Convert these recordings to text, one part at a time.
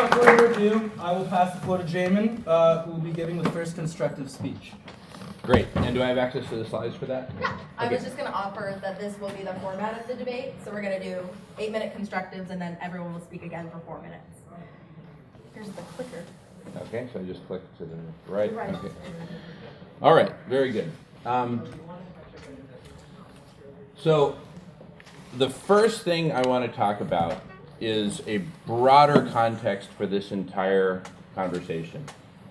without further ado, I will pass the floor to Jamen, who will be giving the first constructive speech. Great. And do I have access to the slides for that? Yeah. I was just going to offer that this will be the format of the debate. So we're going to do 8-minute constructives, and then everyone will speak again for 4 minutes. Here's the clicker. Okay, so I just click to the right. Right. Okay. All right, very good. So the first thing I want to talk about is a broader context for this entire conversation.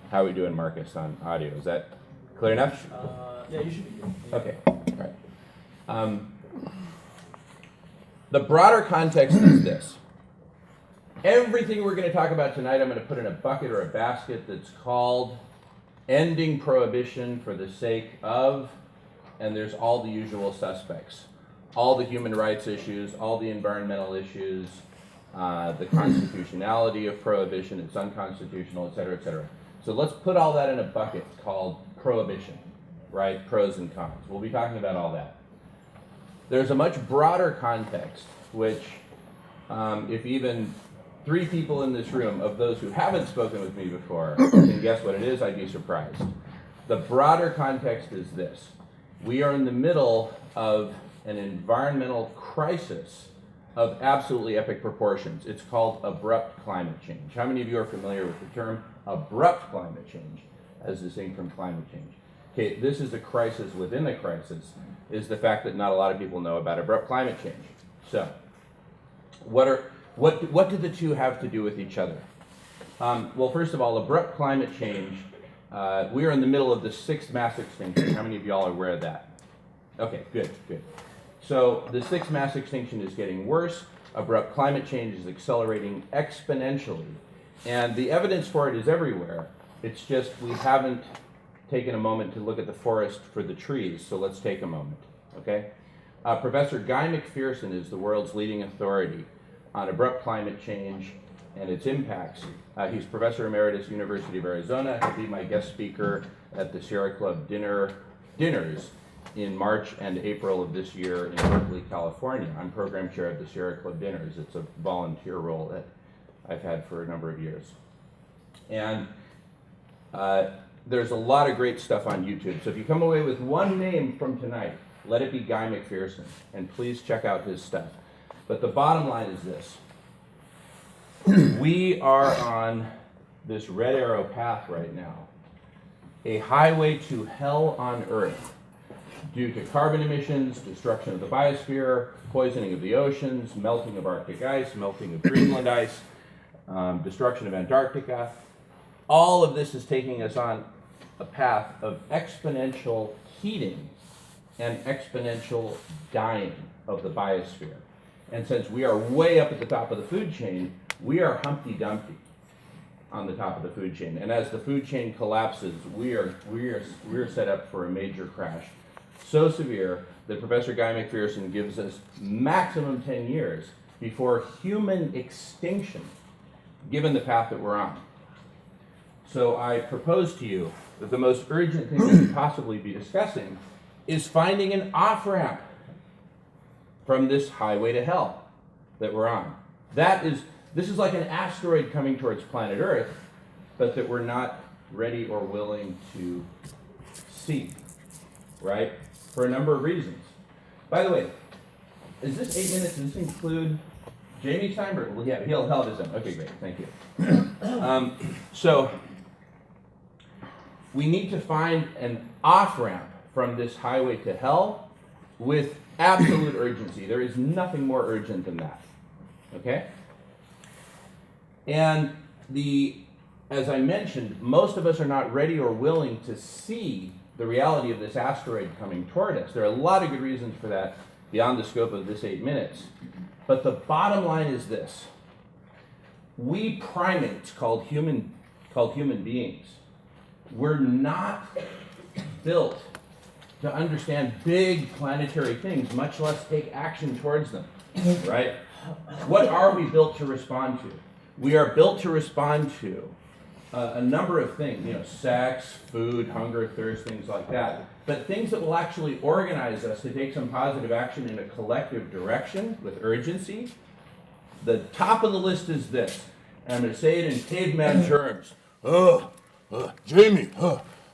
How are we doing, Marcus, on audio? Is that clear enough? Yeah, you should be good. Okay, all right. The broader context is this. Everything we're going to talk about tonight, I'm going to put in a bucket or a basket that's called ending prohibition for the sake of, and there's all the usual suspects. All the human rights issues, all the environmental issues, the constitutionality of prohibition, it's unconstitutional, et cetera, et cetera. So let's put all that in a bucket called prohibition, right? Pros and cons. We'll be talking about all that. There's a much broader context, which if even 3 people in this room, of those who haven't spoken with me before, can guess what it is, I'd be surprised. The broader context is this. We are in the middle of an environmental crisis of absolutely epic proportions. It's called abrupt climate change. How many of you are familiar with the term abrupt climate change as distinct from climate change? Okay, this is a crisis within a crisis, is the fact that not a lot of people know about abrupt climate change. So, what do the two have to do with each other? Well, first of all, abrupt climate change, we are in the middle of the 6th mass extinction. How many of y'all are aware of that? Okay, good. So the 6th mass extinction is getting worse. Abrupt climate change is accelerating exponentially. And the evidence for it is everywhere. It's just we haven't taken a moment to look at the forest for the trees, so let's take a moment, okay? Professor Guy McPherson is the world's leading authority on abrupt climate change and its impacts. He's Professor Emeritus, University of Arizona. He'll be my guest speaker at the Sierra Club dinners in March and April of this year in Berkeley, California. I'm program chair of the Sierra Club dinners. It's a volunteer role that I've had for a number of years. And there's a lot of great stuff on YouTube. So if you come away with one name from tonight, let it be Guy McPherson, and please check out his stuff. But the bottom line is this. We are on this red arrow path right now, a highway to hell on earth due to carbon emissions, destruction of the biosphere, poisoning of the oceans, melting of Arctic ice, melting of Greenland ice, destruction of Antarctica. All of this is taking us on a path of exponential heating and exponential dying of the biosphere. And since we are way up at the top of the food chain, we are Humpty Dumpty on the top of the food chain. And as the food chain collapses, we're set up for a major crash. So severe that Professor Guy McPherson gives us maximum 10 years before human extinction, given the path that we're on. So I propose to you that the most urgent thing we could possibly be discussing is finding an off-ramp from this highway to hell that we're on. This is like an asteroid coming towards planet Earth, but that we're not ready or willing to see, right? For a number of reasons. By the way, is this 8 minutes? Does this include Jamie's time? Or, well, yeah, he'll have his own. Okay, great, thank you. So, we need to find an off-ramp from this highway to hell with absolute urgency. There is nothing more urgent than that, okay? And as I mentioned, most of us are not ready or willing to see the reality of this asteroid coming toward us. There are a lot of good reasons for that beyond the scope of this 8 minutes. But the bottom line is this. We primates called human beings, we're not built to understand big planetary things, much less take action towards them, right? What are we built to respond to? We are built to respond to a number of things, sex, food, hunger, thirst, things like that. But things that will actually organize us to take some positive action in a collective direction with urgency. The top of the list is this. And I'm going to say it in caveman terms. Jamie,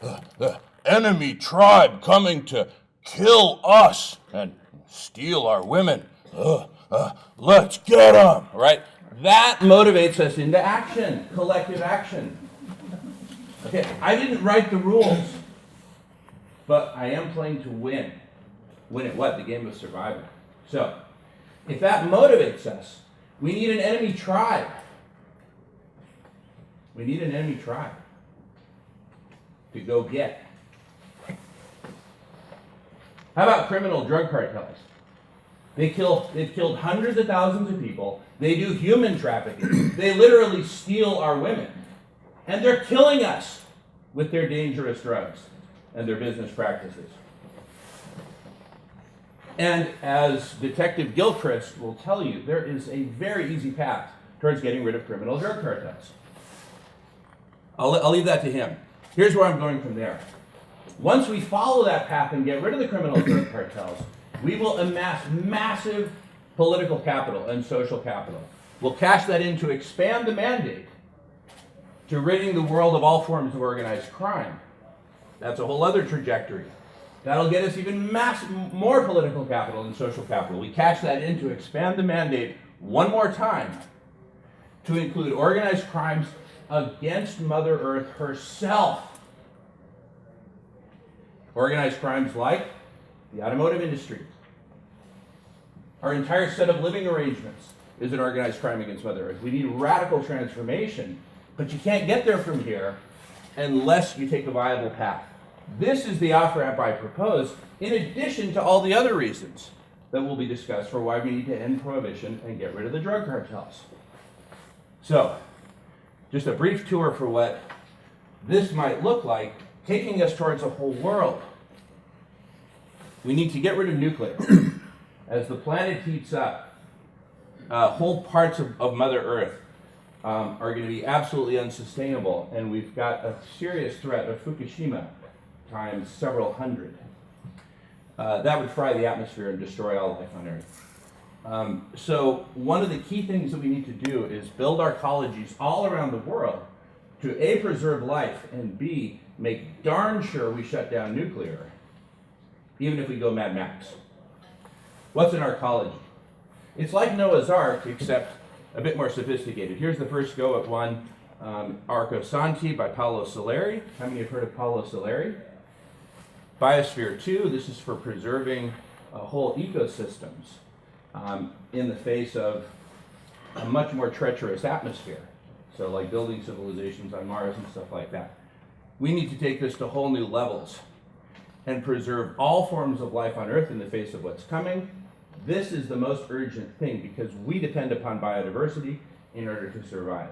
the enemy tribe coming to kill us and steal our women. Let's get them. Right? That motivates us into action, collective action. Okay, I didn't write the rules, but I am playing to win. Win at what? The game of survival. So, if that motivates us, we need an enemy tribe. We need an enemy tribe to go get. How about criminal drug cartels? They've killed hundreds of thousands of people. They do human trafficking. They literally steal our women. And they're killing us with their dangerous drugs and their business practices. And as Detective Gilchrist will tell you, there is a very easy path towards getting rid of criminal drug cartels. I'll leave that to him. Here's where I'm going from there. Once we follow that path and get rid of the criminal drug cartels, we will amass massive political capital and social capital. We'll cash that in to expand the mandate to ridding the world of all forms of organized crime. That's a whole other trajectory. That'll get us even more political capital and social capital. We cash that in to expand the mandate one more time to include organized crimes against Mother Earth herself. Organized crimes like the automotive industry. Our entire set of living arrangements is an organized crime against Mother Earth. We need radical transformation, but you can't get there from here unless you take a viable path. This is the off-ramp I propose, in addition to all the other reasons that will be discussed for why we need to end prohibition and get rid of the drug cartels. So, just a brief tour for what this might look like, taking us towards a whole world. We need to get rid of nuclear. As the planet heats up, whole parts of Mother Earth are going to be absolutely unsustainable, and we've got a serious threat of Fukushima times several hundred. That would fry the atmosphere and destroy all life on Earth. So one of the key things that we need to do is build our colleges all around the world to A, preserve life, and B, make darn sure we shut down nuclear, even if we go Mad Max. What's an arcology? It's like Noah's Ark, except a bit more sophisticated. Here's the first go at one, Arco Santi by Paolo Soleri. How many have heard of Paolo Soleri? Biosphere 2, this is for preserving whole ecosystems in the face of a much more treacherous atmosphere. So like building civilizations on Mars and stuff like that. We need to take this to whole new levels and preserve all forms of life on Earth in the face of what's coming. This is the most urgent thing because we depend upon biodiversity in order to survive.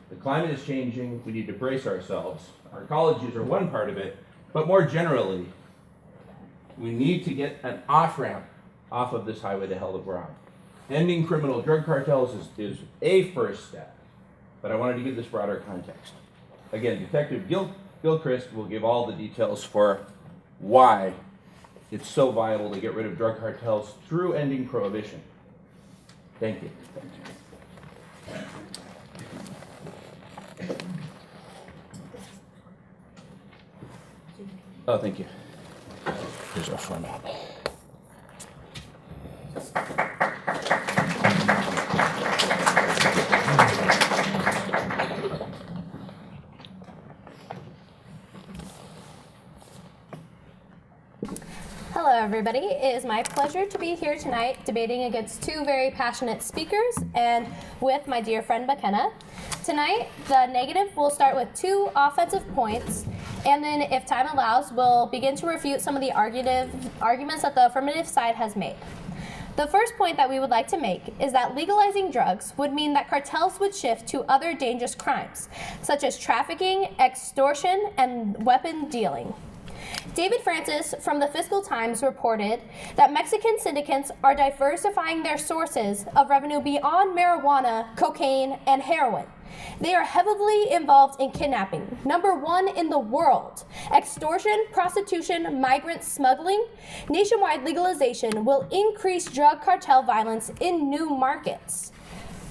The climate is changing, we need to brace ourselves. Our colleges are one part of it, but more generally, we need to get an off-ramp off of this highway to hell that we're on. Ending criminal drug cartels is a first step, but I wanted to give this broader context. Again, Detective Gilchrist will give all the details for why it's so viable to get rid of drug cartels through ending prohibition. Thank you. Oh, thank you. Here's our format. Hello everybody, it is my pleasure to be here tonight debating against two very passionate speakers and with my dear friend McKenna. Tonight, the negative will start with 2 offensive points, and then if time allows, we'll begin to refute some of the arguments that the affirmative side has made. The first point that we would like to make is that legalizing drugs would mean that cartels would shift to other dangerous crimes, such as trafficking, extortion, and weapon dealing. David Francis from the Fiscal Times reported that Mexican syndicates are diversifying their sources of revenue beyond marijuana, cocaine, and heroin. They are heavily involved in kidnapping, #1 in the world. Extortion, prostitution, migrant smuggling. Nationwide legalization will increase drug cartel violence in new markets.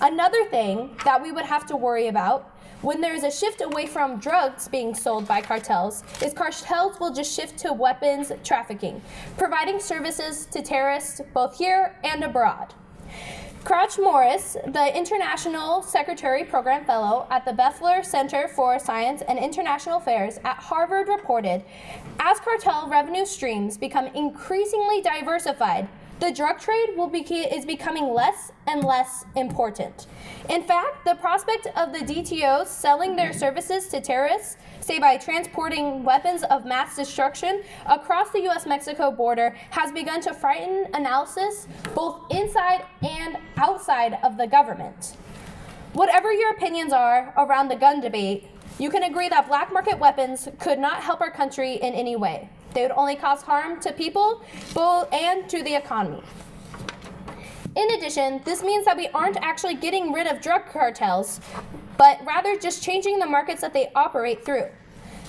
Another thing that we would have to worry about when there is a shift away from drugs being sold by cartels is cartels will just shift to weapons trafficking, providing services to terrorists both here and abroad. Crouch Morris, the International Secretary Program Fellow at the Beffler Center for Science and International Affairs at Harvard, reported, as cartel revenue streams become increasingly diversified, the drug trade is becoming less and less important. In fact, the prospect of the DTOs selling their services to terrorists, say by transporting weapons of mass destruction across the US-Mexico border, has begun to frighten analysis both inside and outside of the government. Whatever your opinions are around the gun debate, you can agree that black market weapons could not help our country in any way. They would only cause harm to people and to the economy. In addition, this means that we aren't actually getting rid of drug cartels, but rather just changing the markets that they operate through.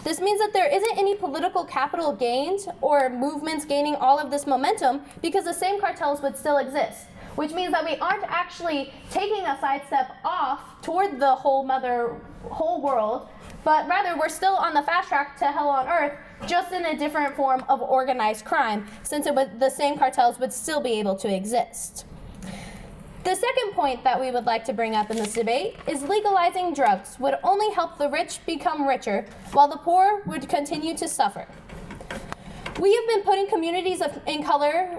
This means that there isn't any political capital gained or movements gaining all of this momentum because the same cartels would still exist, which means that we aren't actually taking a sidestep off toward the whole world, but rather we're still on the fast track to hell on earth, just in a different form of organized crime, since the same cartels would still be able to exist. The second point that we would like to bring up in this debate is legalizing drugs would only help the rich become richer, while the poor would continue to suffer. We have been putting communities in color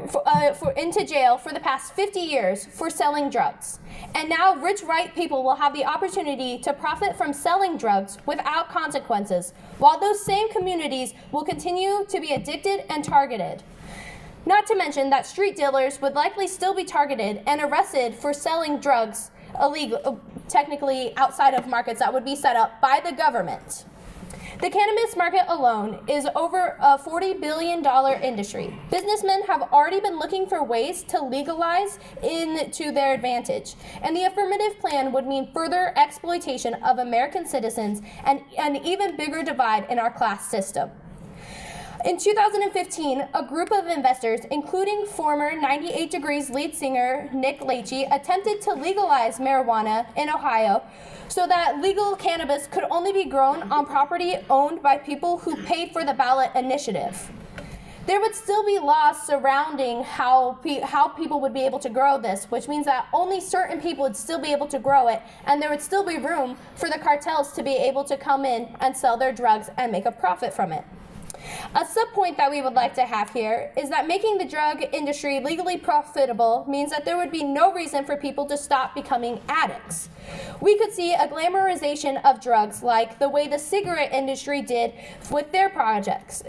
into jail for the past 50 years for selling drugs. And now rich white people will have the opportunity to profit from selling drugs without consequences, while those same communities will continue to be addicted and targeted. Not to mention that street dealers would likely still be targeted and arrested for selling drugs technically outside of markets that would be set up by the government. The cannabis market alone is over a $40 billion industry. Businessmen have already been looking for ways to legalize to their advantage, and the affirmative plan would mean further exploitation of American citizens and an even bigger divide in our class system. In 2015, a group of investors, including former 98 Degrees lead singer Nick Lachey, attempted to legalize marijuana in Ohio so that legal cannabis could only be grown on property owned by people who paid for the ballot initiative. There would still be laws surrounding how people would be able to grow this, which means that only certain people would still be able to grow it, and there would still be room for the cartels to be able to come in and sell their drugs and make a profit from it. A sub-point that we would like to have here is that making the drug industry legally profitable means that there would be no reason for people to stop becoming addicts. We could see a glamorization of drugs like the way the cigarette industry did with their products,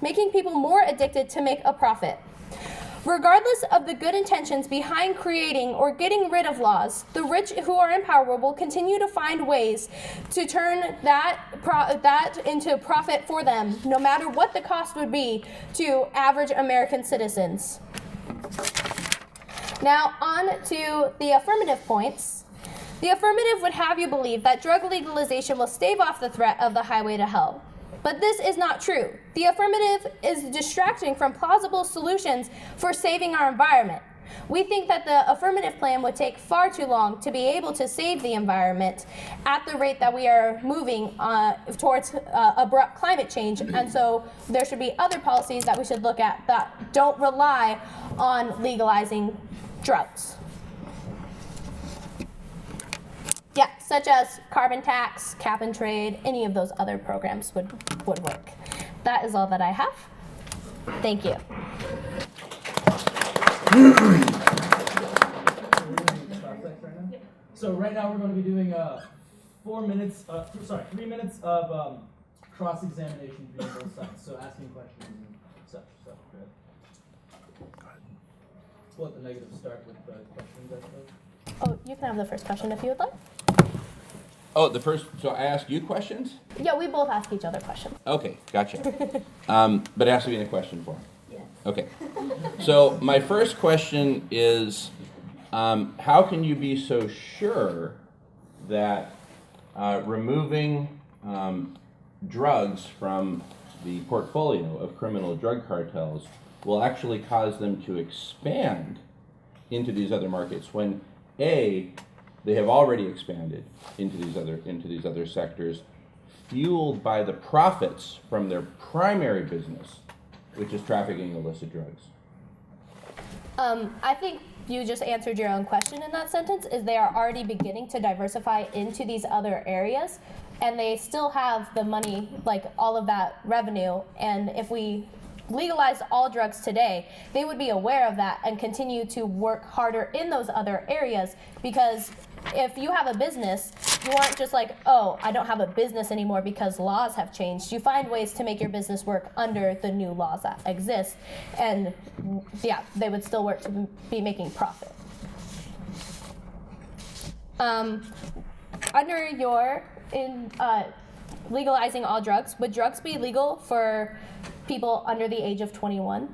making people more addicted to make a profit. Regardless of the good intentions behind creating or getting rid of laws, the rich who are in power will continue to find ways to turn that into profit for them, no matter what the cost would be to average American citizens. Now, on to the affirmative points. The affirmative would have you believe that drug legalization will stave off the threat of the highway to hell. But this is not true. The affirmative is distracting from plausible solutions for saving our environment. We think that the affirmative plan would take far too long to be able to save the environment at the rate that we are moving towards abrupt climate change, and so there should be other policies that we should look at that don't rely on legalizing drugs. Yeah, such as carbon tax, cap and trade, any of those other programs would work. That is all that I have. Thank you. So right now we're going to be doing 3 minutes of cross-examination between both sides. So asking questions and such. So good. We'll let the negatives start with the questions, I suppose. Oh, you can have the first question if you would like. Oh, so I ask you questions? Yeah, we both ask each other questions. Okay, gotcha. But it has to be in a question form. Yes. Okay. So my first question is, how can you be so sure that removing drugs from the portfolio of criminal drug cartels will actually cause them to expand into these other markets when, A, They have already expanded into these other sectors, fueled by the profits from their primary business, which is trafficking illicit drugs. I think you just answered your own question in that sentence, is they are already beginning to diversify into these other areas, and they still have the money, like all of that revenue, and if we legalized all drugs today, they would be aware of that and continue to work harder in those other areas, because if you have a business, you aren't just like, oh, I don't have a business anymore because laws have changed. You find ways to make your business work under the new laws that exist, and yeah, they would still work to be making profit. Under your legalizing all drugs, would drugs be legal for people under the age of 21?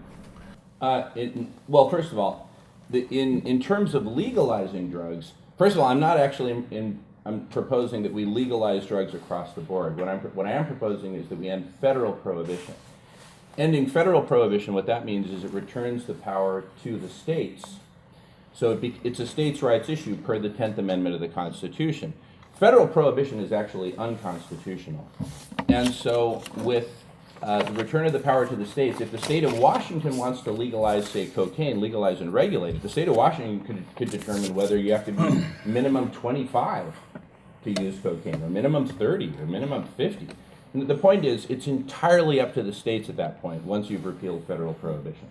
Well, first of all, in terms of legalizing drugs, first of all, I'm not actually I'm proposing that we legalize drugs across the board. What I am proposing is that we end federal prohibition. Ending federal prohibition, what that means is it returns the power to the states. So it's a states' rights issue per the 10th Amendment of the Constitution. Federal prohibition is actually unconstitutional. And so with the return of the power to the states, if the state of Washington wants to legalize, say, cocaine, legalize and regulate it, the state of Washington could determine whether you have to be minimum 25 to use cocaine, or minimum 30, or minimum 50. And the point is, it's entirely up to the states at that point, once you've repealed federal prohibition.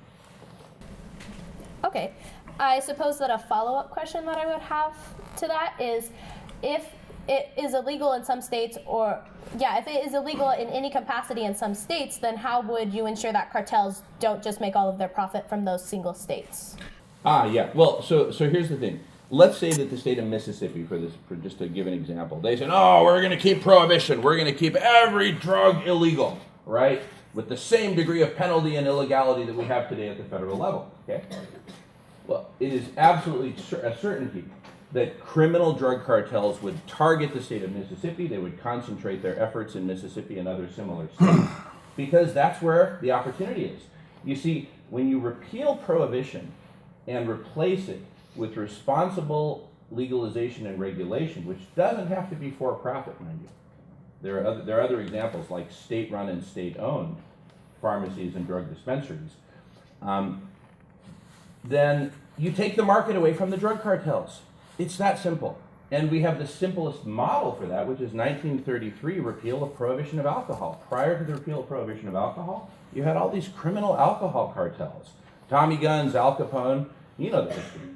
Okay. I suppose that a follow-up question that I would have to that is, if it is illegal in some states, or if it is illegal in any capacity in some states, then how would you ensure that cartels don't just make all of their profit from those single states? Yeah. Well, so here's the thing. Let's say that the state of Mississippi, for just to give an example, they said, oh, we're going to keep prohibition. We're going to keep every drug illegal, right? With the same degree of penalty and illegality that we have today at the federal level, okay? Well, it is absolutely a certainty that criminal drug cartels would target the state of Mississippi. They would concentrate their efforts in Mississippi and other similar states, because that's where the opportunity is. You see, when you repeal prohibition and replace it with responsible legalization and regulation, which doesn't have to be for profit, mind you. There are other examples like state-run and state-owned pharmacies and drug dispensaries. Then you take the market away from the drug cartels. It's that simple. And we have the simplest model for that, which is 1933 repeal of prohibition of alcohol. Prior to the repeal of prohibition of alcohol, you had all these criminal alcohol cartels. Tommy Guns, Al Capone, you know the history.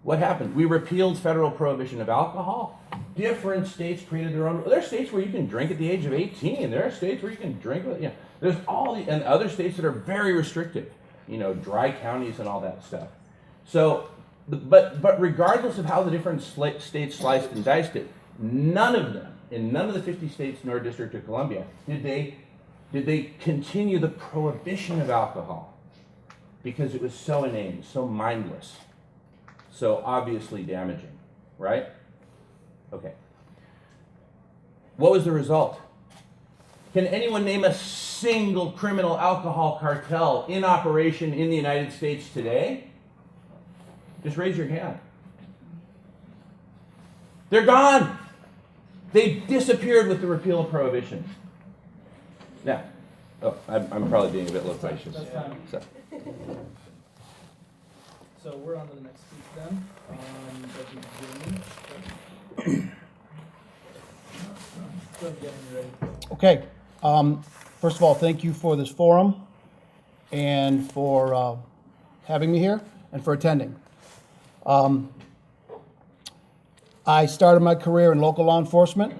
What happened? We repealed federal prohibition of alcohol. Different states created their own. There are states where you can drink at the age of 18. There are states where you can drink, there's and other states that are very restrictive, dry counties and all that stuff. So, but regardless of how the different states sliced and diced it, none of them, in none of the 50 states nor District of Columbia, did they continue the prohibition of alcohol, because it was so inane, so mindless, so obviously damaging, right? Okay. What was the result? Can anyone name a single criminal alcohol cartel in operation in the United States today? Just raise your hand. They're gone. They disappeared with the repeal of prohibition. Now, I'm probably being a bit loquacious. That's fine. So we're on to the next speech then. Jamie. Go ahead, getting ready. Okay. First of all, thank you for this forum and for having me here and for attending. I started my career in local law enforcement.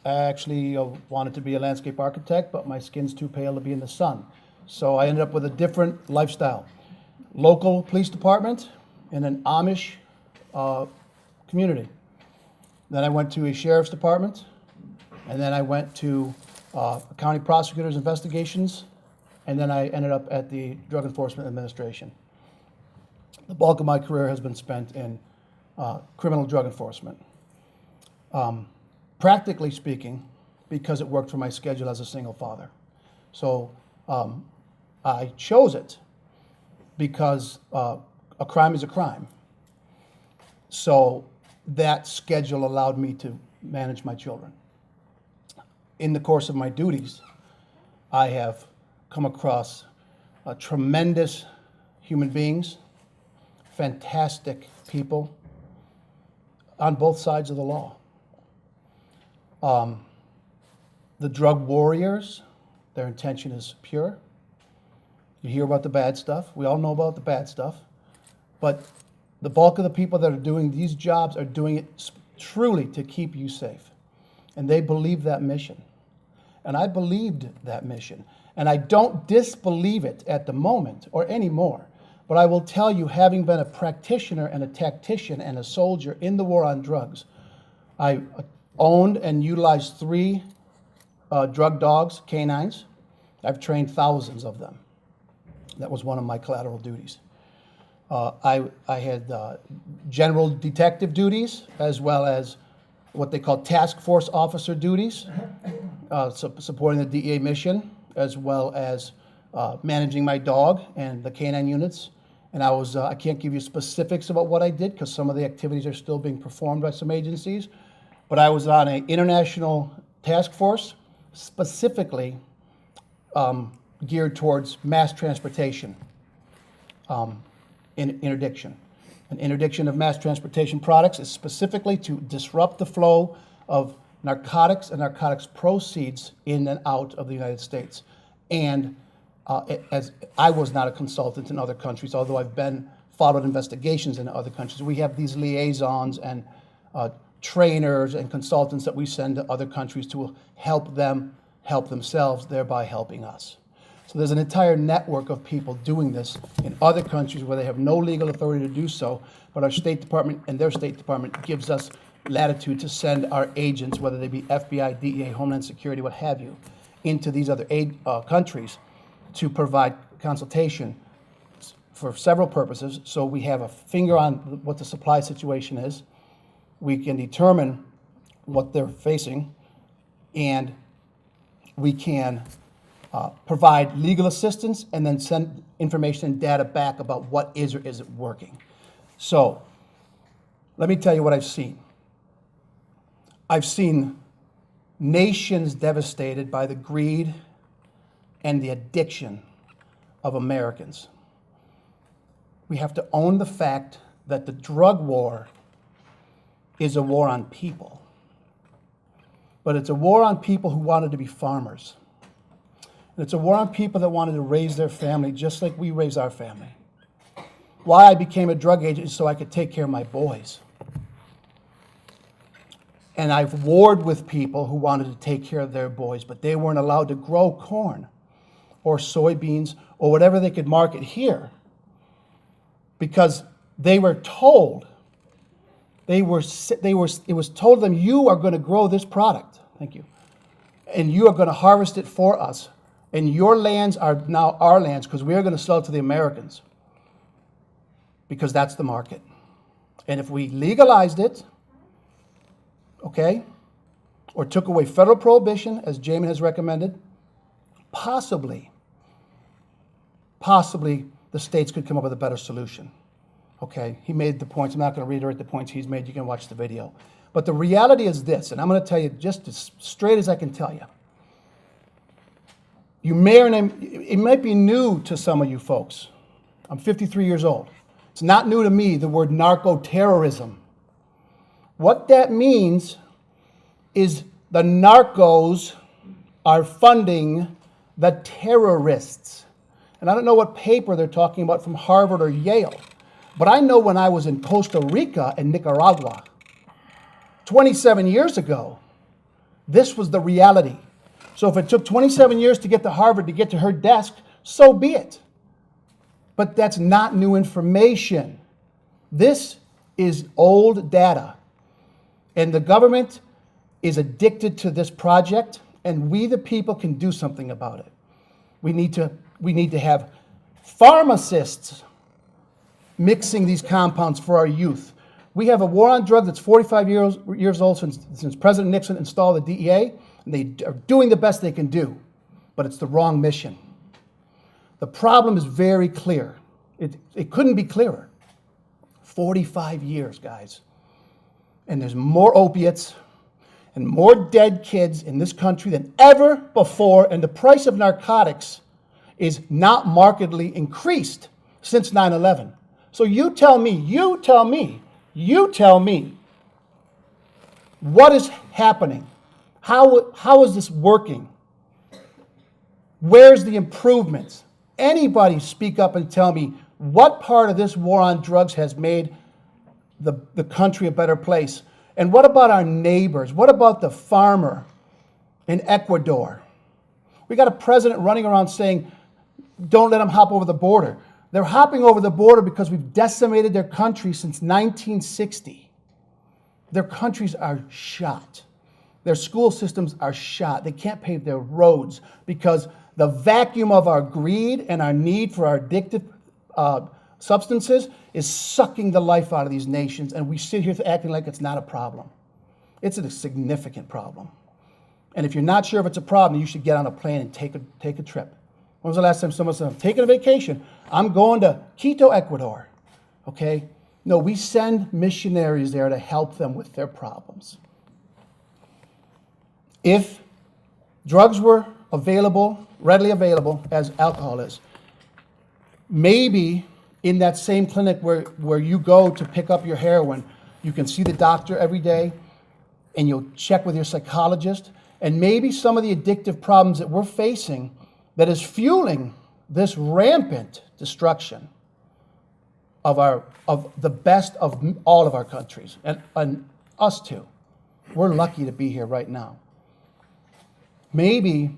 I actually wanted to be a landscape architect, but my skin's too pale to be in the sun. So I ended up with a different lifestyle. Local police department in an Amish community. Then I went to a sheriff's department, and then I went to a county prosecutor's investigations, and then I ended up at the Drug Enforcement Administration. The bulk of my career has been spent in criminal drug enforcement. Practically speaking, because it worked for my schedule as a single father. So I chose it because a crime is a crime. So that schedule allowed me to manage my children. In the course of my duties, I have come across tremendous human beings, fantastic people on both sides of the law. The drug warriors, their intention is pure. You hear about the bad stuff. We all know about the bad stuff. But the bulk of the people that are doing these jobs are doing it truly to keep you safe. And they believe that mission. And I believed that mission. And I don't disbelieve it at the moment or anymore. But I will tell you, having been a practitioner and a tactician and a soldier in the war on drugs, I owned and utilized 3 drug dogs, canines. I've trained thousands of them. That was one of my collateral duties. I had general detective duties, as well as what they call task force officer duties, supporting the DEA mission, as well as managing my dog and the canine units. And I can't give you specifics about what I did because some of the activities are still being performed by some agencies, but I was on an international task force specifically geared towards mass transportation interdiction. An interdiction of mass transportation products is specifically to disrupt the flow of narcotics and narcotics proceeds in and out of the United States. And as I was not a consultant in other countries, although I've followed investigations in other countries, we have these liaisons and trainers and consultants that we send to other countries to help them help themselves, thereby helping us. So there's an entire network of people doing this in other countries where they have no legal authority to do so, but our State Department and their State Department gives us latitude to send our agents, whether they be FBI, DEA, Homeland Security, what have you, into these other countries to provide consultation for several purposes. So we have a finger on what the supply situation is. We can determine what they're facing, and we can provide legal assistance and then send information and data back about what is or isn't working. So let me tell you what I've seen. I've seen nations devastated by the greed and the addiction of Americans. We have to own the fact that the drug war is a war on people. But it's a war on people who wanted to be farmers. And it's a war on people that wanted to raise their family just like we raise our family. Why I became a drug agent is so I could take care of my boys. And I've warred with people who wanted to take care of their boys, but they weren't allowed to grow corn or soybeans or whatever they could market here because they were told, it was told them, you are going to grow this product, thank you, and you are going to harvest it for us, and your lands are now our lands because we are going to sell it to the Americans because that's the market. And if we legalized it, okay, or took away federal prohibition, as Jamie has recommended, possibly the states could come up with a better solution. Okay, he made the points. I'm not going to reiterate the points he's made. You can watch the video. But the reality is this, and I'm going to tell you just as straight as I can tell you. You may or may, it might be new to some of you folks. I'm 53 years old. It's not new to me, the word narco-terrorism. What that means is the narcos are funding the terrorists. And I don't know what paper they're talking about from Harvard or Yale, but I know when I was in Costa Rica and Nicaragua 27 years ago, this was the reality. So if it took 27 years to get to Harvard to get to her desk, so be it. But that's not new information. This is old data. And the government is addicted to this project, and we the people can do something about it. We need to have pharmacists mixing these compounds for our youth. We have a war on drugs that's 45 years old since President Nixon installed the DEA, and they are doing the best they can do, but it's the wrong mission. The problem is very clear. It couldn't be clearer. 45 years, guys. and there's more opiates and more dead kids in this country than ever before, and the price of narcotics is not markedly increased since 9/11. So you tell me, what is happening? How is this working? Where's the improvements? Anybody speak up and tell me what part of this war on drugs has made the country a better place? And what about our neighbors? What about the farmer in Ecuador? We got a president running around saying, don't let them hop over the border. They're hopping over the border because we've decimated their country since 1960. Their countries are shot. Their school systems are shot. They can't pave their roads because the vacuum of our greed and our need for our addictive substances is sucking the life out of these nations, and we sit here acting like it's not a problem. It's a significant problem. And if you're not sure if it's a problem, you should get on a plane and take a trip. When was the last time someone said, I'm taking a vacation, I'm going to Quito, Ecuador, okay? No, we send missionaries there to help them with their problems. If drugs were available, readily available, as alcohol is, maybe in that same clinic where you go to pick up your heroin, you can see the doctor every day, and you'll check with your psychologist, and maybe some of the addictive problems that we're facing that is fueling this rampant destruction of the best of all of our countries, and us too. We're lucky to be here right now. Maybe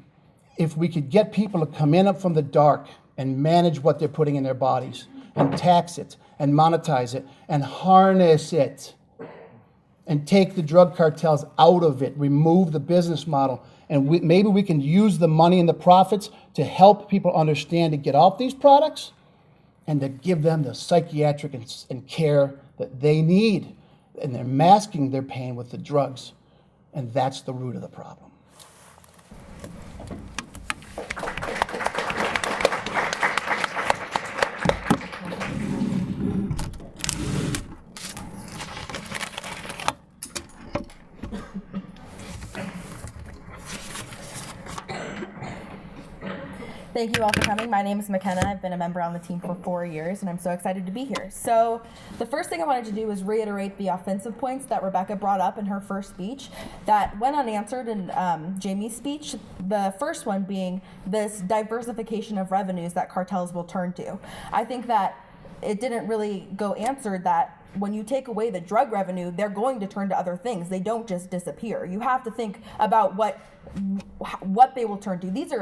if we could get people to come in up from the dark and manage what they're putting in their bodies, and tax it, and monetize it, and harness it, and take the drug cartels out of it, remove the business model, and maybe we can use the money and the profits to help people understand to get off these products and to give them the psychiatric and care that they need. And they're masking their pain with the drugs, and that's the root of the problem. Thank you all for coming. My name is McKenna. I've been a member on the team for 4 years, and I'm so excited to be here. So the first thing I wanted to do was reiterate the offensive points that Rebecca brought up in her first speech that went unanswered in Jamie's speech. The first one being this diversification of revenues that cartels will turn to. I think that it didn't really go answered that when you take away the drug revenue, they're going to turn to other things. They don't just disappear. You have to think about what they will turn to. These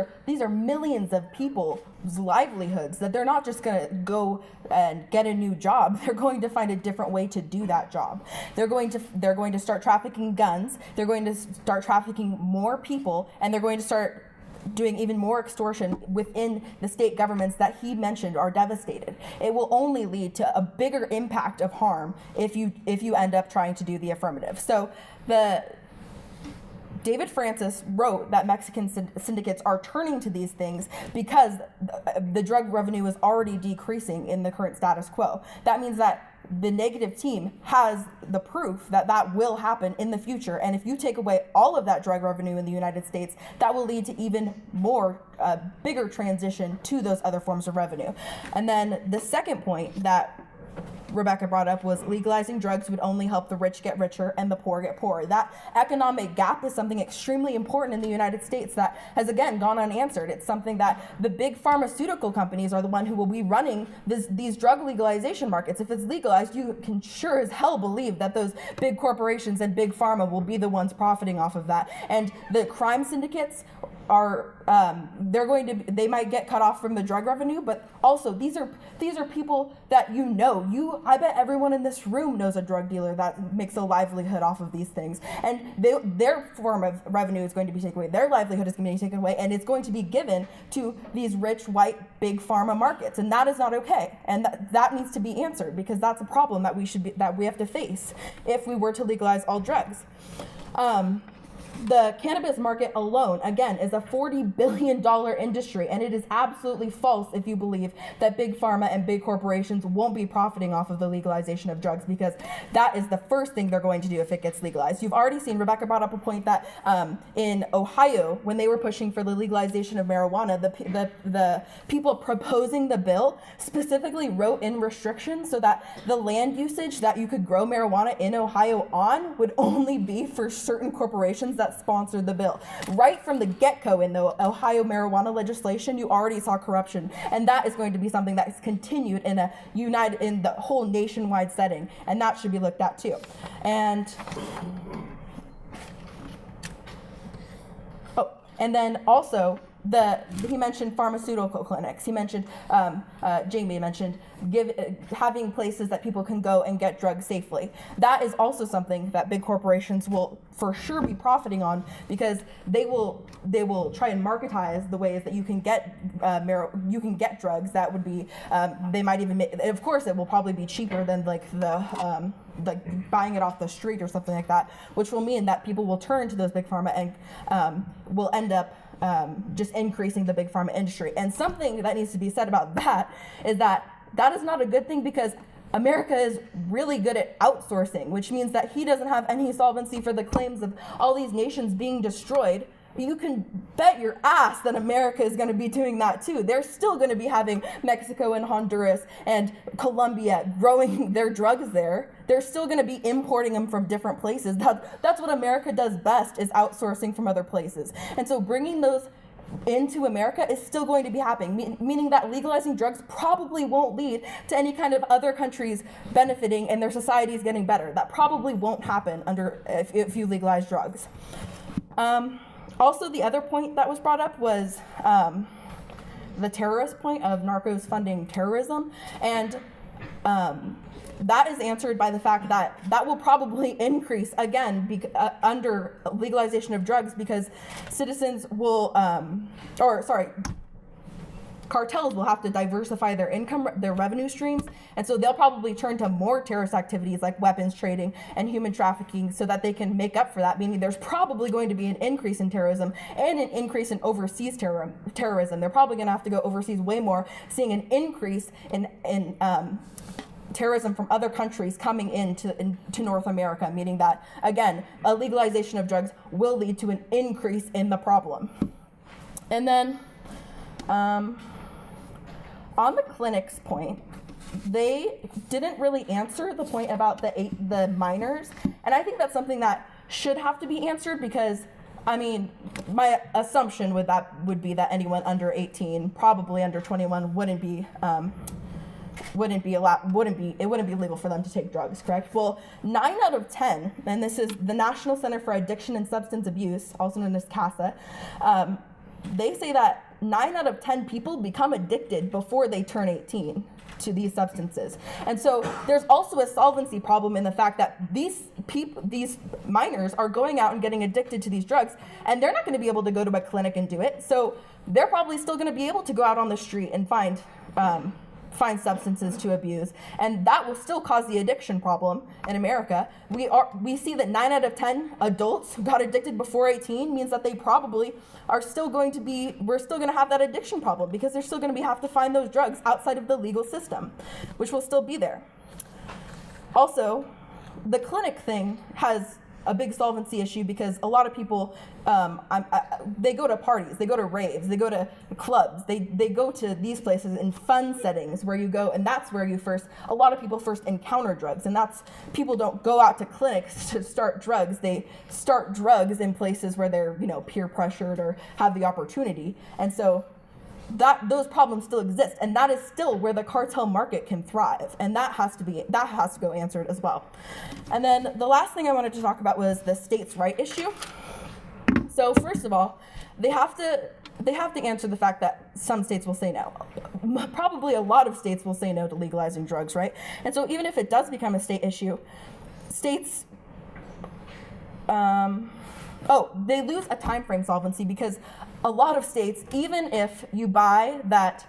are millions of people's livelihoods that they're not just going to go and get a new job. They're going to find a different way to do that job. They're going to start trafficking guns. They're going to start trafficking more people, and they're going to start doing even more extortion within the state governments that he mentioned are devastated. It will only lead to a bigger impact of harm if you end up trying to do the affirmative. So David Francis wrote that Mexican syndicates are turning to these things because the drug revenue is already decreasing in the current status quo. That means that the negative team has the proof that that will happen in the future. And if you take away all of that drug revenue in the United States, that will lead to even more bigger transition to those other forms of revenue. And then the second point that Rebecca brought up was legalizing drugs would only help the rich get richer and the poor get poorer. That economic gap is something extremely important in the United States that has, again, gone unanswered. It's something that the big pharmaceutical companies are the one who will be running these drug legalization markets. If it's legalized, you can sure as hell believe that those big corporations and big pharma will be the ones profiting off of that. And the crime syndicates are they might get cut off from the drug revenue, but also these are people that I bet everyone in this room knows a drug dealer that makes a livelihood off of these things, and their form of revenue is going to be taken away, their livelihood is going to be taken away, and it's going to be given to these rich white big pharma markets, and that is not okay, and that needs to be answered because that's a problem that we have to face if we were to legalize all drugs. the cannabis market alone, again, is a $40 billion industry, and it is absolutely false if you believe that big pharma and big corporations won't be profiting off of the legalization of drugs, because that is the first thing they're going to do if it gets legalized. You've already seen, Rebecca brought up a point that in Ohio, when they were pushing for the legalization of marijuana, the people proposing the bill specifically wrote in restrictions so that the land usage that you could grow marijuana in Ohio on would only be for certain corporations that sponsored the bill. Right from the get-go in the Ohio marijuana legislation, you already saw corruption, and that is going to be something that is continued in the whole nationwide setting, and that should be looked at too. And then also, he mentioned pharmaceutical clinics. He mentioned, Jamie mentioned, having places that people can go and get drugs safely. That is also something that big corporations will for sure be profiting on, because they will try and marketize the ways that you can get drugs that would be, they might even make, of course it will probably be cheaper than like buying it off the street or something like that, which will mean that people will turn to those big pharma and will end up just increasing the big pharma industry. And something that needs to be said about that is that is not a good thing, because America is really good at outsourcing, which means that he doesn't have any solvency for the claims of all these nations being destroyed. You can bet your ass that America is going to be doing that too. They're still going to be having Mexico and Honduras and Colombia growing their drugs there. They're still going to be importing them from different places. That's what America does best, is outsourcing from other places. And so bringing those into America is still going to be happening, meaning that legalizing drugs probably won't lead to any kind of other countries benefiting and their societies getting better. That probably won't happen if you legalize drugs. Also, the other point that was brought up was the terrorist point of narcos funding terrorism, and that is answered by the fact that will probably increase again under legalization of drugs, because citizens will, cartels will have to diversify their income, their revenue streams, and so they'll probably turn to more terrorist activities like weapons trading and human trafficking so that they can make up for that, meaning there's probably going to be an increase in terrorism and an increase in overseas terrorism. They're probably going to have to go overseas way more, seeing an increase in terrorism from other countries coming into North America, meaning that, again, a legalization of drugs will lead to an increase in the problem. And then, on the clinics point, they didn't really answer the point about the minors, and I think that's something that should have to be answered, because I mean, my assumption would be that anyone under 18, probably under 21, wouldn't be legal for them to take drugs, correct? Well, 9 out of 10, and this is the National Center for Addiction and Substance Abuse, also known as CASA, they say that 9 out of 10 people become addicted before they turn 18 to these substances. And so there's also a solvency problem in the fact that these minors are going out and getting addicted to these drugs, and they're not going to be able to go to a clinic and do it. So they're probably still going to be able to go out on the street and find substances to abuse, and that will still cause the addiction problem in America. We see that 9 out of 10 adults who got addicted before 18 means that they probably we're still going to have that addiction problem, because they're still going to have to find those drugs outside of the legal system, which will still be there. Also, the clinic thing has a big solvency issue, because a lot of people, they go to parties, they go to raves, they go to clubs, they go to these places in fun settings where you go, and that's where a lot of people first encounter drugs, and people don't go out to clinics to start drugs, they start drugs in places where they're, peer pressured or have the opportunity, and so those problems still exist, and that is still where the cartel market can thrive, and that has to go answered as well. And then the last thing I wanted to talk about was the states' right issue. So first of all, they have to answer the fact that some states will say no. Probably a lot of states will say no to legalizing drugs, right? And so even if it does become a state issue, states they lose a time frame solvency, because a lot of states, even if you buy that,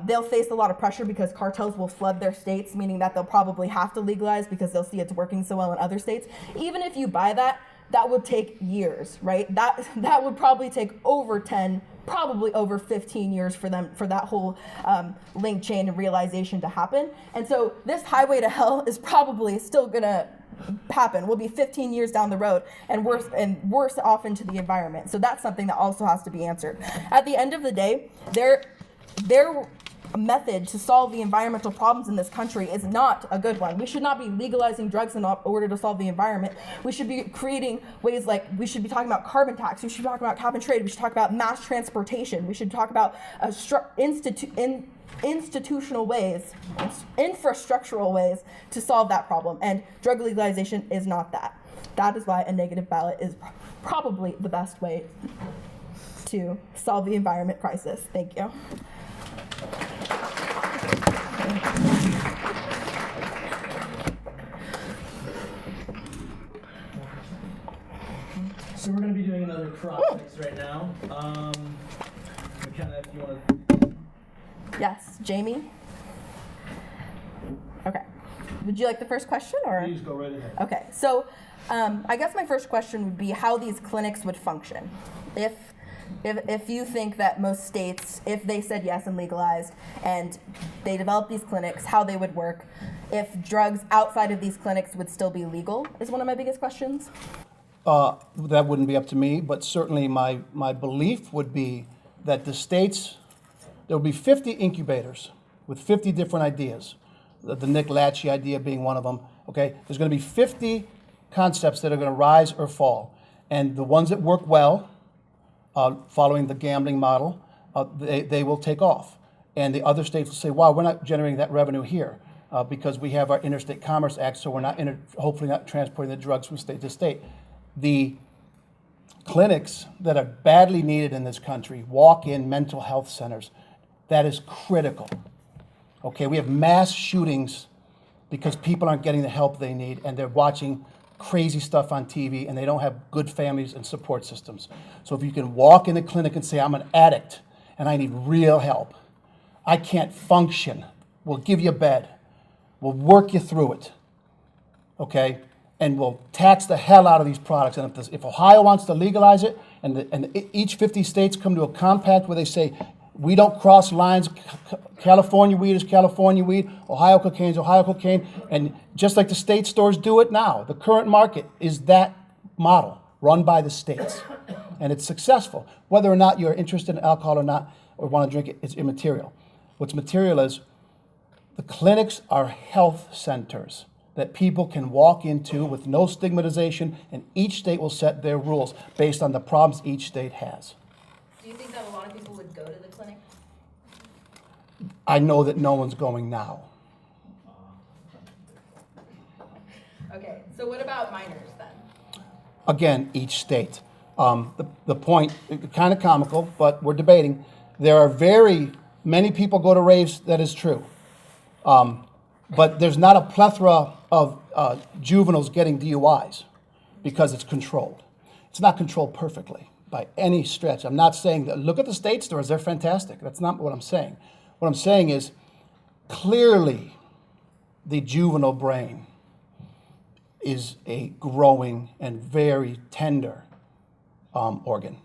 they'll face a lot of pressure because cartels will flood their states, meaning that they'll probably have to legalize because they'll see it's working so well in other states. Even if you buy that, that would take years, right? That would probably take over 10, probably over 15 years for that whole link chain and realization to happen. And so this highway to hell is probably still gonna happen. We'll be 15 years down the road and worse off into the environment. So that's something that also has to be answered. At the end of the day, their method to solve the environmental problems in this country is not a good one. We should not be legalizing drugs in order to solve the environment. We should be creating ways like, we should be talking about carbon tax, we should be talking about cap and trade, we should talk about mass transportation, we should talk about institutional ways, infrastructural ways to solve that problem. And drug legalization is not that. That is why a negative ballot is probably the best way to solve the environment crisis. Thank you. So we're going to be doing another cross mix right now. McKenna, if you want to. Yes, Jamie? Okay. Would you like the first question, or? Please go right ahead. Okay, so I guess my first question would be how these clinics would function. If you think that most states, if they said yes and legalized, and they developed these clinics, how they would work, if drugs outside of these clinics would still be legal, is one of my biggest questions. That wouldn't be up to me, but certainly my belief would be that the states, there would be 50 incubators with 50 different ideas. The Nick Lachey idea being one of them, okay? There's gonna be 50 concepts that are gonna rise or fall. And the ones that work well, following the gambling model, they will take off. And the other states will say, wow, we're not generating that revenue here because we have our Interstate Commerce Act, so we're not hopefully not transporting the drugs from state to state. The clinics that are badly needed in this country, walk-in mental health centers, that is critical. Okay, we have mass shootings because people aren't getting the help they need and they're watching crazy stuff on TV and they don't have good families and support systems. So if you can walk in a clinic and say, I'm an addict and I need real help, I can't function, we'll give you a bed, we'll work you through it, okay? And we'll tax the hell out of these products. And if Ohio wants to legalize it, and each 50 states come to a compact where they say, we don't cross lines, California weed is California weed, Ohio cocaine is Ohio cocaine, and just like the state stores do it now, the current market is that model run by the states. And it's successful. Whether or not you're interested in alcohol or not, or want to drink it, it's immaterial. What's material is the clinics are health centers that people can walk into with no stigmatization, and each state will set their rules based on the problems each state has. Do you think that a lot of people would go to the clinic? I know that no one's going now. Okay, so what about minors then? Again, each state. The point, kind of comical, but we're debating. There are very many people go to raves, that is true. But there's not a plethora of juveniles getting DUIs because it's controlled. It's not controlled perfectly by any stretch. I'm not saying that, look at the state stores, they're fantastic. That's not what I'm saying. What I'm saying is clearly the juvenile brain is a growing and very tender organ.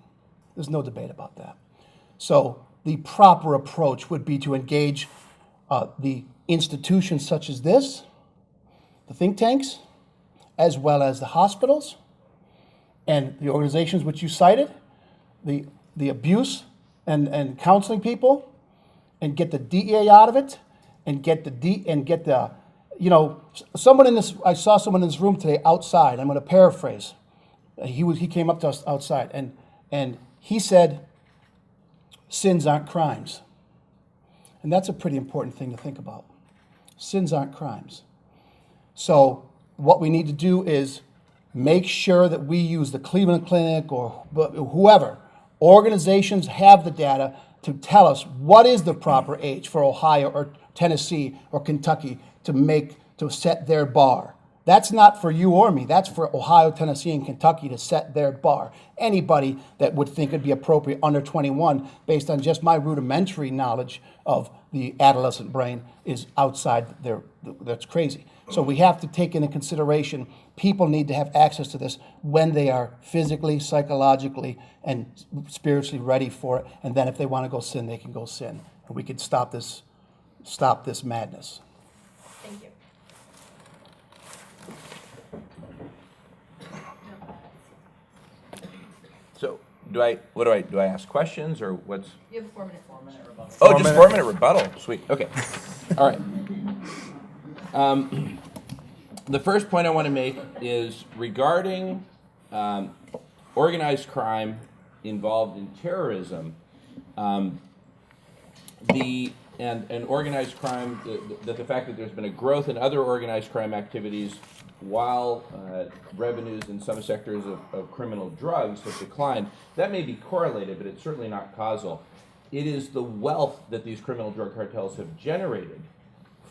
There's no debate about that. So the proper approach would be to engage the institutions such as this, the think tanks, as well as the hospitals and the organizations which you cited, the abuse and counseling people, and get the DEA out of it, and get the someone in this. I saw someone in this room today outside. I'm going to paraphrase. He came up to us outside and he said, "Sins aren't crimes," and that's a pretty important thing to think about. Sins aren't crimes. So what we need to do is make sure that we use the Cleveland Clinic or whoever. Organizations have the data to tell us what is the proper age for Ohio or Tennessee or Kentucky to set their bar. That's not for you or me. That's for Ohio, Tennessee, and Kentucky to set their bar. Anybody that would think it'd be appropriate under 21, based on just my rudimentary knowledge of the adolescent brain, is outside there. That's crazy. So we have to take into consideration people need to have access to this when they are physically, psychologically, and spiritually ready for it. And then if they want to go sin, they can go sin. And we can stop this madness. Thank you. So do I ask questions or what's? You have a 4-minute rebuttal. Oh, just 4 minute rebuttal. Sweet. Okay. All right. The first point I want to make is regarding organized crime involved in terrorism. And organized crime, the fact that there's been a growth in other organized crime activities while revenues in some sectors of criminal drugs have declined, that may be correlated, but it's certainly not causal. It is the wealth that these criminal drug cartels have generated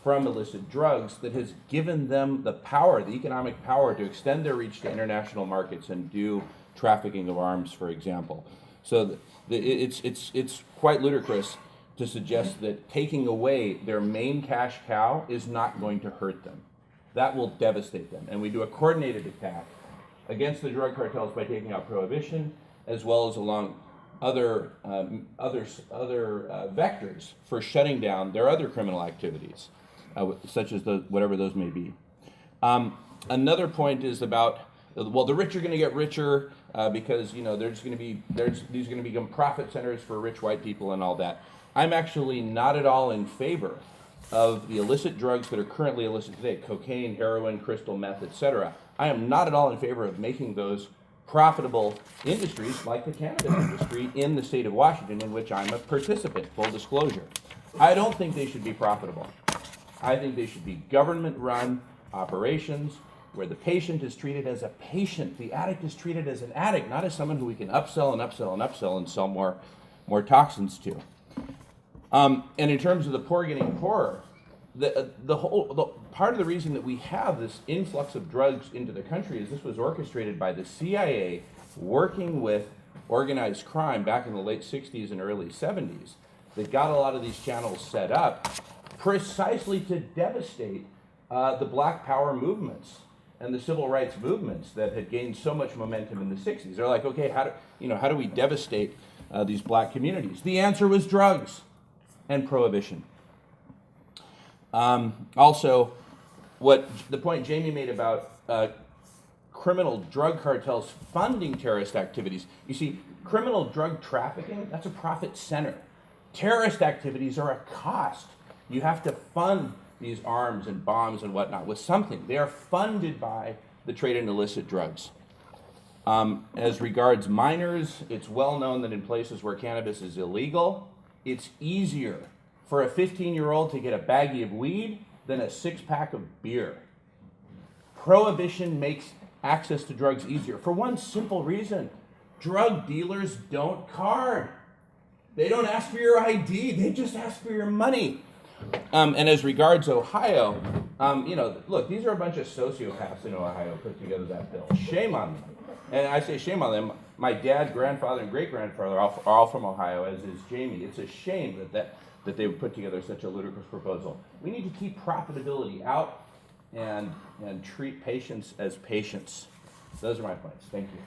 from illicit drugs that has given them the power, the economic power to extend their reach to international markets and do trafficking of arms, for example. So it's quite ludicrous to suggest that taking away their main cash cow is not going to hurt them. That will devastate them. And we do a coordinated attack against the drug cartels by taking out prohibition, as well as along other vectors for shutting down their other criminal activities, such as whatever those may be. Another point is about, well, the rich are going to get richer because these are going to become profit centers for rich white people and all that. I'm actually not at all in favor of the illicit drugs that are currently illicit today, cocaine, heroin, crystal meth, etc. I am not at all in favor of making those profitable industries like the cannabis industry in the state of Washington, in which I'm a participant, full disclosure. I don't think they should be profitable. I think they should be government-run operations where the patient is treated as a patient. The addict is treated as an addict, not as someone who we can upsell and upsell and upsell and sell more toxins to. And in terms of the poor getting poorer, the part of the reason that we have this influx of drugs into the country is this was orchestrated by the CIA working with organized crime back in the late 60s and early 70s that got a lot of these channels set up precisely to devastate the Black Power movements and the civil rights movements that had gained so much momentum in the 60s. They're like, okay, how do we devastate these black communities? The answer was drugs and prohibition. Also, what the point Jamie made about criminal drug cartels funding terrorist activities. You see, criminal drug trafficking, that's a profit center. Terrorist activities are a cost. You have to fund these arms and bombs and whatnot with something. They are funded by the trade in illicit drugs. As regards minors, it's well known that in places where cannabis is illegal, it's easier for a 15-year-old to get a baggie of weed than a 6-pack of beer. Prohibition makes access to drugs easier for one simple reason. Drug dealers don't card. They don't ask for your ID, they just ask for your money. And as regards Ohio, look, these are a bunch of sociopaths in Ohio put together that bill. Shame on them. And I say shame on them. My dad, grandfather, and great-grandfather are all from Ohio, as is Jamie. It's a shame that they would put together such a ludicrous proposal. We need to keep profitability out and treat patients as patients. Those are my points. Thank you.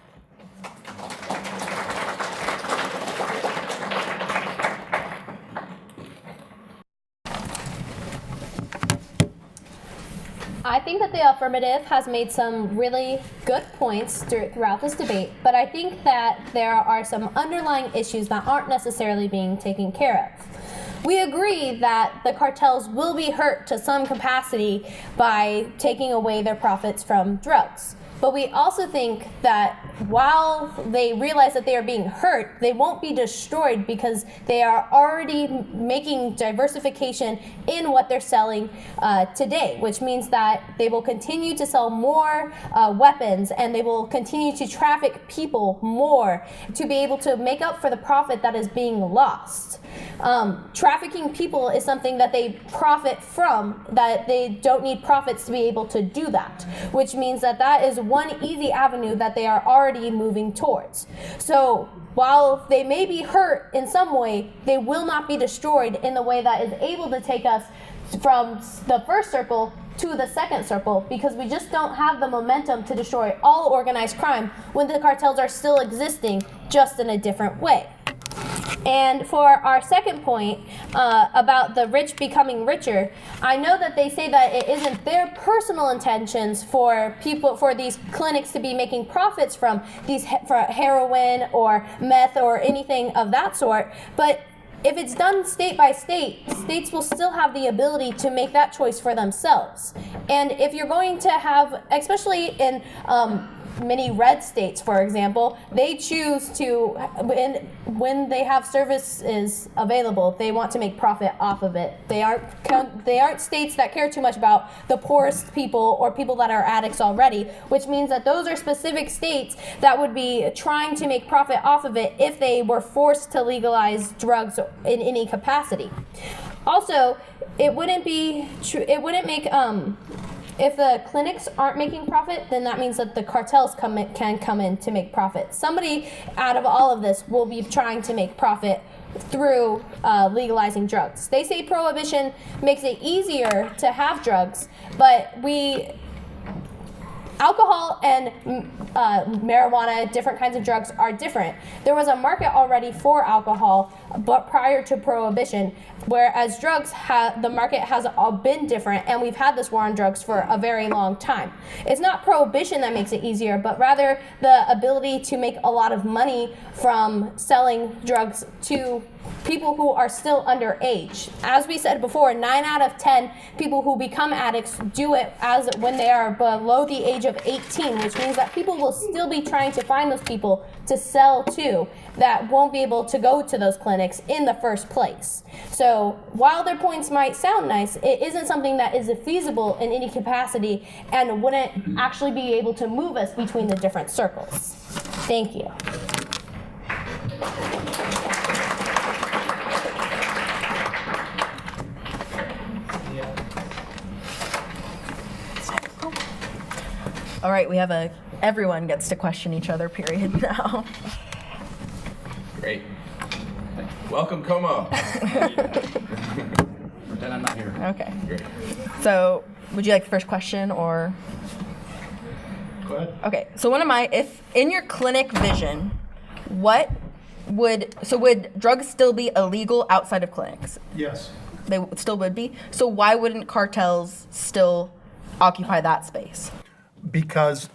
I think that the affirmative has made some really good points throughout this debate, but I think that there are some underlying issues that aren't necessarily being taken care of. We agree that the cartels will be hurt to some capacity by taking away their profits from drugs. But we also think that while they realize that they are being hurt, they won't be destroyed because they are already making diversification in what they're selling today, which means that they will continue to sell more weapons and they will continue to traffic people more to be able to make up for the profit that is being lost. Trafficking people is something that they profit from, that they don't need profits to be able to do that, which means that that is one easy avenue that they are already moving towards. So while they may be hurt in some way, they will not be destroyed in the way that is able to take us from the first circle to the second circle because we just don't have the momentum to destroy all organized crime when the cartels are still existing, just in a different way. And for our second point about the rich becoming richer, I know that they say that it isn't their personal intentions for these clinics to be making profits from for heroin or meth or anything of that sort, but if it's done state by state, states will still have the ability to make that choice for themselves. And if you're going to have, especially in many red states, for example, they choose to, when they have services available, they want to make profit off of it. They aren't states that care too much about the poorest people or people that are addicts already, which means that those are specific states that would be trying to make profit off of it if they were forced to legalize drugs in any capacity. Also, it wouldn't be true. It wouldn't make if the clinics aren't making profit, then that means that the cartels can come in to make profit. Somebody out of all of this will be trying to make profit through legalizing drugs. They say prohibition makes it easier to have drugs, but alcohol and marijuana, different kinds of drugs, are different. There was a market already for alcohol, but prior to prohibition, whereas drugs, the market has all been different, and we've had this war on drugs for a very long time. It's not prohibition that makes it easier, but rather the ability to make a lot of money from selling drugs to people who are still underage. As we said before, 9 out of 10 people who become addicts do it when they are below the age of 18, which means that people will still be trying to find those people to sell to that won't be able to go to those clinics in the first place. So while their points might sound nice, it isn't something that is feasible in any capacity and wouldn't actually be able to move us between the different circles. Thank you. All right, we have everyone gets to question each other period now. Great. Welcome, Como. Pretend I'm not here. Okay. Great. So, would you like the first question or? Go ahead. Okay, so if in your clinic vision, would drugs still be illegal outside of clinics? Yes. They still would be. So why wouldn't cartels still occupy that space? Because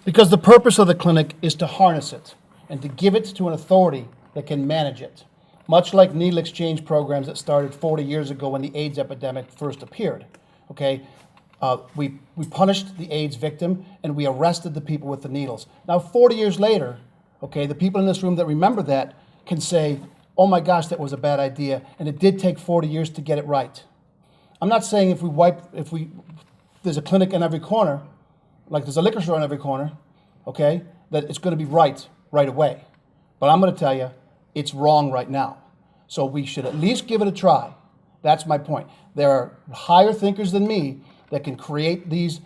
because the purpose of the clinic is to harness it and to give it to an authority that can manage it. Much like needle exchange programs that started 40 years ago when the AIDS epidemic first appeared. Okay, we punished the AIDS victim and we arrested the people with the needles. Now 40 years later, okay, the people in this room that remember that can say, oh my gosh, that was a bad idea, and it did take 40 years to get it right. I'm not saying there's a clinic in every corner, like there's a liquor store in every corner, okay, that it's going to be right away. But I'm going to tell you, it's wrong right now. So we should at least give it a try. That's my point. There are higher thinkers than me that can create these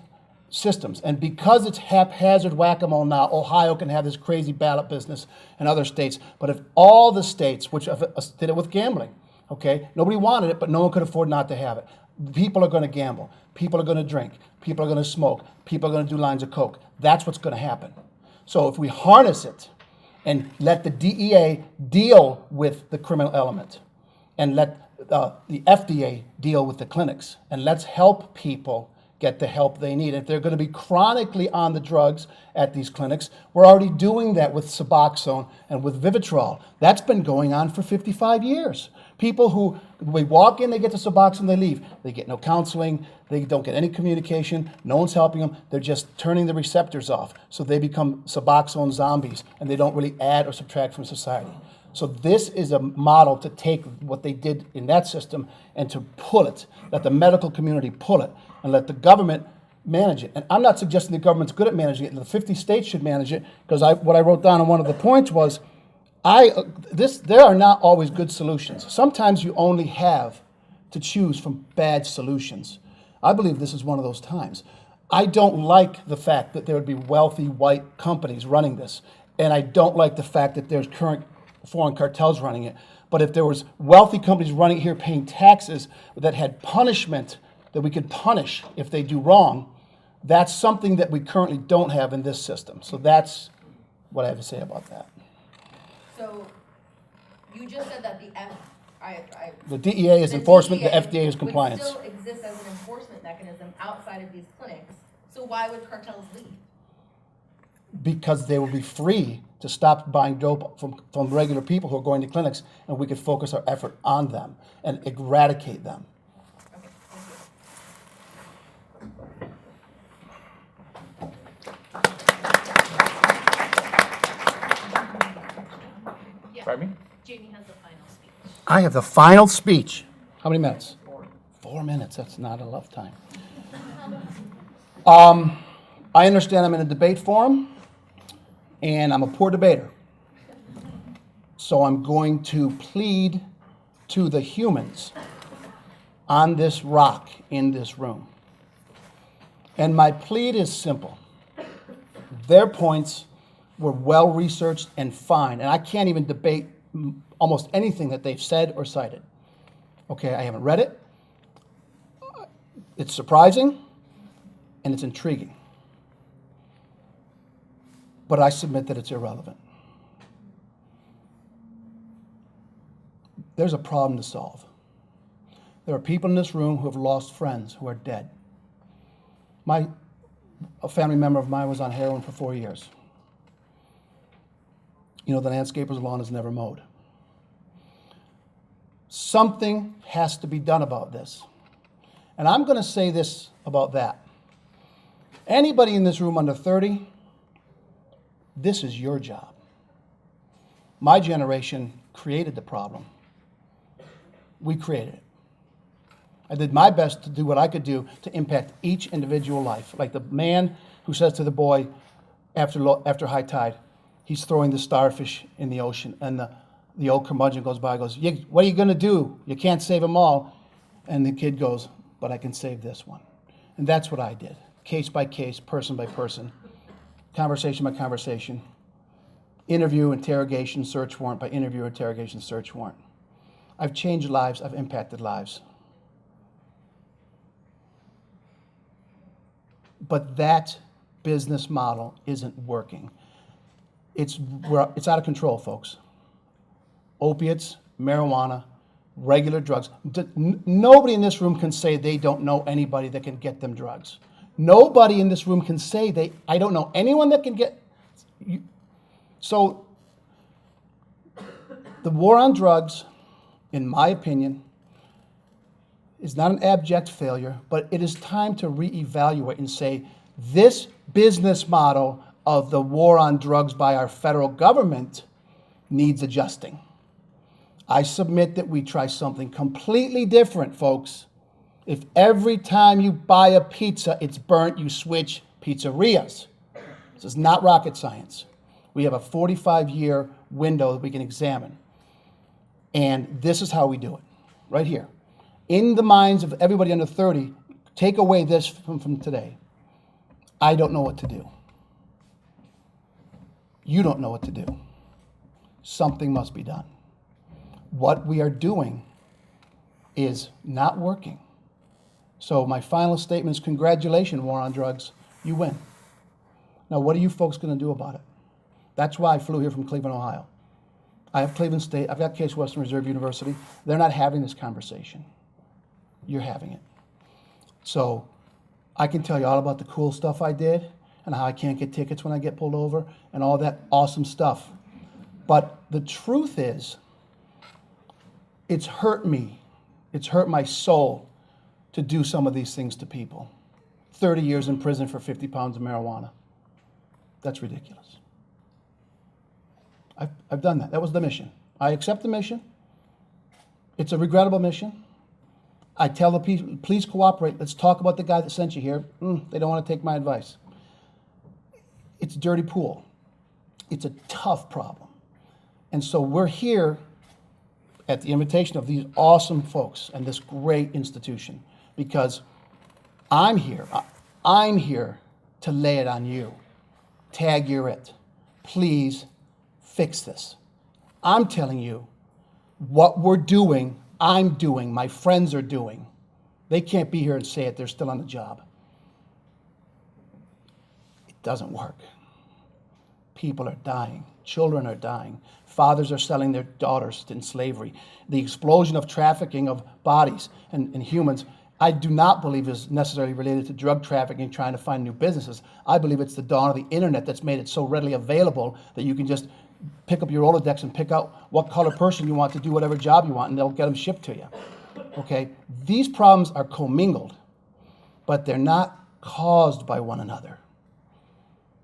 systems. And because it's haphazard whack-a-mole now, Ohio can have this crazy ballot business and other states. But if all the states, which did it with gambling, okay, nobody wanted it, but no one could afford not to have it. People are going to gamble. People are going to drink. People are going to smoke. People are going to do lines of coke. That's what's going to happen. So if we harness it and let the DEA deal with the criminal element and let the FDA deal with the clinics, and let's help people get the help they need. If they're going to be chronically on the drugs at these clinics, we're already doing that with Suboxone and with Vivitrol. That's been going on for 55 years. People who, we walk in, they get the Suboxone, they leave. They get no counseling, they don't get any communication, no one's helping them, they're just turning the receptors off. So they become Suboxone zombies, and they don't really add or subtract from society. So this is a model to take what they did in that system and to pull it, let the medical community pull it, and let the government manage it. And I'm not suggesting the government's good at managing it. The 50 states should manage it, because what I wrote down on one of the points was, there are not always good solutions. Sometimes you only have to choose from bad solutions. I believe this is one of those times. I don't like the fact that there would be wealthy white companies running this, and I don't like the fact that there's current foreign cartels running it. But if there was wealthy companies running it here paying taxes that had punishment that we could punish if they do wrong, that's something that we currently don't have in this system. So that's what I have to say about that. So you just said that The DEA is enforcement, the FDA is compliance. would still exist as an enforcement mechanism outside of these clinics. So why would cartels leave? Because they will be free to stop buying dope from regular people who are going to clinics, and we could focus our effort on them and eradicate them. Okay, thank you. Pardon me? Jamie has the final speech. I have the final speech. How many minutes? 4 minutes. That's not enough time. I understand I'm in a debate forum, and I'm a poor debater. So I'm going to plead to the humans on this rock in this room. And my plea is simple. Their points were well researched and fine, and I can't even debate almost anything that they've said or cited. Okay, I haven't read it. It's surprising, and it's intriguing. But I submit that it's irrelevant. There's a problem to solve. There are people in this room who have lost friends who are dead. A family member of mine was on heroin for 4 years. You know, the landscaper's lawn is never mowed. Something has to be done about this. And I'm going to say this about that. Anybody in this room under 30, this is your job. My generation created the problem. We created it. I did my best to do what I could do to impact each individual life. Like the man who says to the boy after high tide, he's throwing the starfish in the ocean, and the old curmudgeon goes by and goes, what are you going to do? You can't save them all. And the kid goes, but I can save this one. And that's what I did. Case by case, person by person, conversation by conversation, interview, interrogation, search warrant by interview, interrogation, search warrant. I've changed lives. I've impacted lives. But that business model isn't working. It's out of control, folks. Opiates, marijuana, regular drugs. Nobody in this room can say they don't know anybody that can get them drugs. Nobody in this room can say I don't know anyone that can get. So the war on drugs, in my opinion, is not an abject failure, but it is time to reevaluate and say this business model of the war on drugs by our federal government needs adjusting. I submit that we try something completely different, folks. If every time you buy a pizza, it's burnt, you switch pizzerias. This is not rocket science. We have a 45-year window that we can examine. And this is how we do it, right here. In the minds of everybody under 30, take away this from today. I don't know what to do. You don't know what to do. Something must be done. What we are doing is not working. So my final statement is congratulations, war on drugs. You win. Now, what are you folks going to do about it? That's why I flew here from Cleveland, Ohio. I have Cleveland State. I've got Case Western Reserve University. They're not having this conversation. You're having it. So I can tell you all about the cool stuff I did and how I can't get tickets when I get pulled over and all that awesome stuff. But the truth is, it's hurt me. It's hurt my soul to do some of these things to people. 30 years in prison for 50 pounds of marijuana. That's ridiculous. I've done that. That was the mission. I accept the mission. It's a regrettable mission. I tell the people, please cooperate. Let's talk about the guy that sent you here. They don't want to take my advice. It's a dirty pool. It's a tough problem. And so we're here at the invitation of these awesome folks and this great institution because I'm here. I'm here to lay it on you. Tag, you're it. Please fix this. I'm telling you what we're doing, I'm doing, my friends are doing. They can't be here and say it. They're still on the job. It doesn't work. People are dying. Children are dying. Fathers are selling their daughters in slavery. The explosion of trafficking of bodies and humans, I do not believe is necessarily related to drug trafficking, trying to find new businesses. I believe it's the dawn of the internet that's made it so readily available that you can just pick up your Rolodex and pick out what color person you want to do whatever job you want, and they'll get them shipped to you. Okay? These problems are commingled, but they're not caused by one another.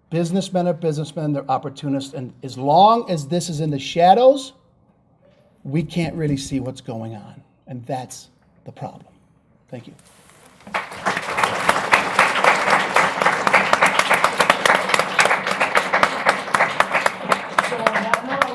Businessmen are businessmen, they're opportunists, and as long as this is in the shadows, we can't really see what's going on, and that's the problem. Thank you.